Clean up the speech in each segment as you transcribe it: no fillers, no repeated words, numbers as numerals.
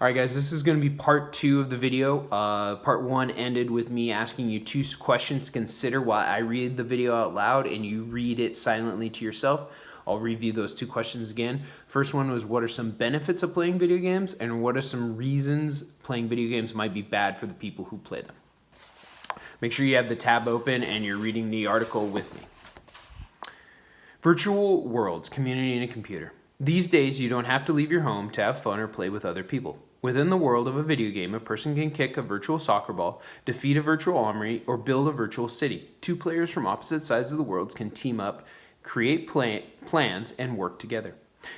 All right, guys, this is going to be part 2 of the video. Part 1 ended with me asking you 2 questions to consider while I read the video out loud and you read it silently to yourself. I'll review those 2 questions again. First one was, what are some benefits of playing video games, and what are some reasons playing video games might be bad for the people who play them? Make sure you have the tab open and you're reading the article with me. Virtual worlds, community in a computer. These days, you don't have to leave your home to have fun or play with other people. Within the world of a video game, a person can kick a virtual soccer ball, defeat a virtual army, or build a virtual city. 2 players from opposite sides of the world can team up, create plans, and work together.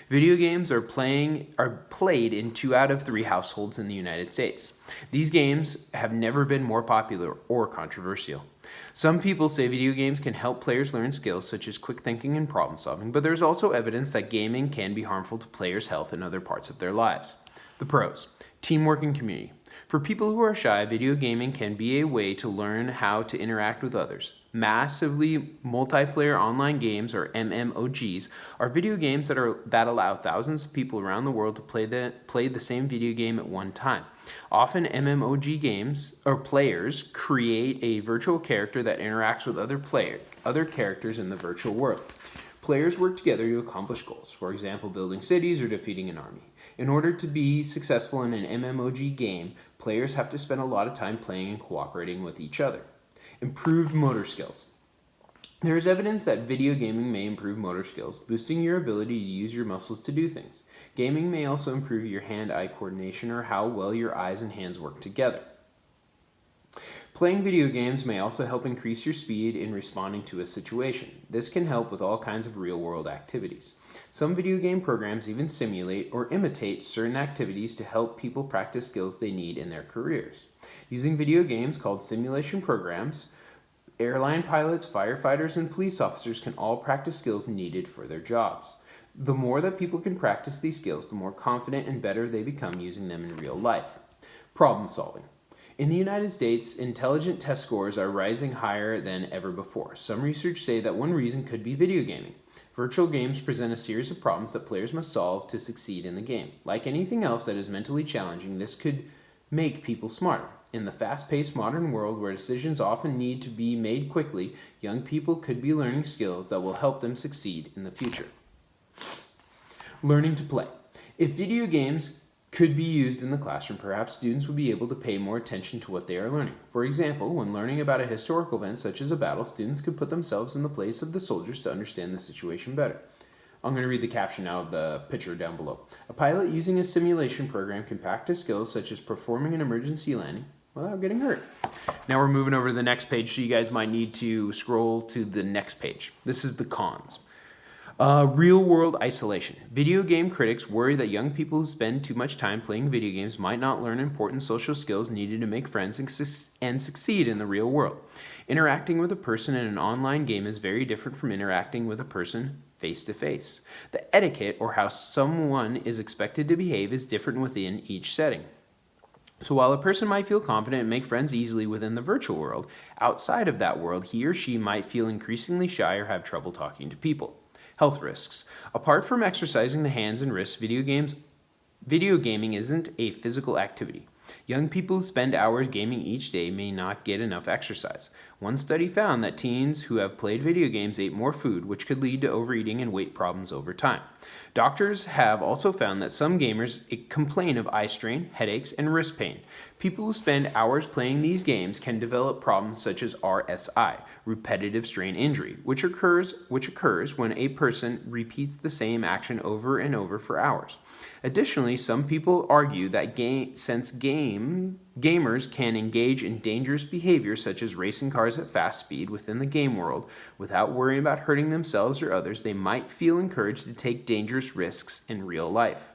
Video games are played in 2 out of 3 households in the United States. These games have never been more popular or controversial. Some people say video games can help players learn skills such as quick thinking and problem solving, but there's also evidence that gaming can be harmful to players' health and other parts of their lives. The pros: teamwork and community. For people who are shy, video gaming can be a way to learn how to interact with others. Massively multiplayer online games, or MMOGs, are video games that allow thousands of people around the world to play the same video game at one time. Often MMOG games or players create a virtual character that interacts with other characters in the virtual world. Players work together to accomplish goals, for example, building cities or defeating an army. In order to be successful in an MMOG game, players have to spend a lot of time playing and cooperating with each other. Improved motor skills. There is evidence that video gaming may improve motor skills, boosting your ability to use your muscles to do things. Gaming may also improve your hand-eye coordination or how well your eyes and hands work together. Playing video games may also help increase your speed in responding to a situation. This can help with all kinds of real-world activities. Some video game programs even simulate or imitate certain activities to help people practice skills they need in their careers. Using video games called simulation programs, airline pilots, firefighters, and police officers can all practice skills needed for their jobs. The more that people can practice these skills, the more confident and better they become using them in real life. Problem solving. In the United States, intelligent test scores are rising higher than ever before. Some research say that one reason could be video gaming. Virtual games present a series of problems that players must solve to succeed in the game. Like anything else that is mentally challenging, this could make people smarter. In the fast-paced modern world where decisions often need to be made quickly, young people could be learning skills that will help them succeed in the future. Learning to play. If video games could be used in the classroom, perhaps students would be able to pay more attention to what they are learning. For example, when learning about a historical event such as a battle, students could put themselves in the place of the soldiers to understand the situation better. I'm going to read the caption now of the picture down below. A pilot using a simulation program can practice skills such as performing an emergency landing without getting hurt. Now we're moving over to the next page, so you guys might need to scroll to the next page. This is the cons. Real-world isolation. Video game critics worry that young people who spend too much time playing video games might not learn important social skills needed to make friends and succeed in the real world. Interacting with a person in an online game is very different from interacting with a person face-to-face. The etiquette, or how someone is expected to behave, is different within each setting. So while a person might feel confident and make friends easily within the virtual world, outside of that world, he or she might feel increasingly shy or have trouble talking to people. Health risks. Apart from exercising the hands and wrists, video gaming isn't a physical activity. Young people who spend hours gaming each day may not get enough exercise. One study found that teens who have played video games ate more food, which could lead to overeating and weight problems over time. Doctors have also found that some gamers complain of eye strain, headaches, and wrist pain. People who spend hours playing these games can develop problems such as RSI, repetitive strain injury, which occurs when a person repeats the same action over and over for hours. Additionally, some people argue that since gamers can engage in dangerous behavior such as racing cars at fast speed within the game world without worrying about hurting themselves or others, they might feel encouraged to take dangerous risks in real life.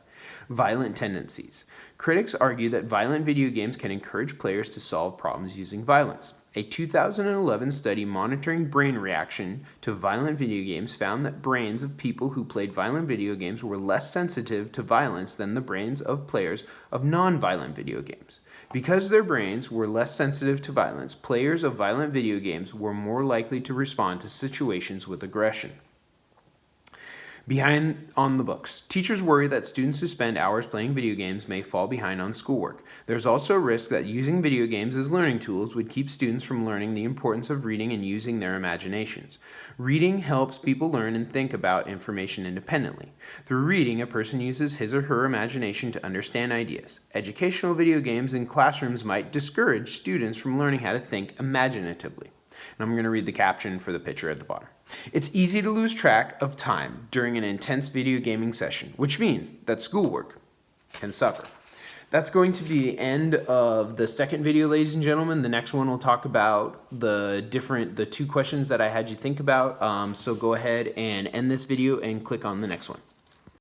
Violent tendencies. Critics argue that violent video games can encourage players to solve problems using violence. A 2011 study monitoring brain reaction to violent video games found that brains of people who played violent video games were less sensitive to violence than the brains of players of non-violent video games. Because their brains were less sensitive to violence, players of violent video games were more likely to respond to situations with aggression. Behind on the books. Teachers worry that students who spend hours playing video games may fall behind on schoolwork. There's also a risk that using video games as learning tools would keep students from learning the importance of reading and using their imaginations. Reading helps people learn and think about information independently. Through reading, a person uses his or her imagination to understand ideas. Educational video games in classrooms might discourage students from learning how to think imaginatively. And I'm going to read the caption for the picture at the bottom. It's easy to lose track of time during an intense video gaming session, which means that schoolwork can suffer. That's going to be the end of the second video, ladies and gentlemen. The next one will talk about the two questions that I had you think about. So go ahead and end this video and click on the next one.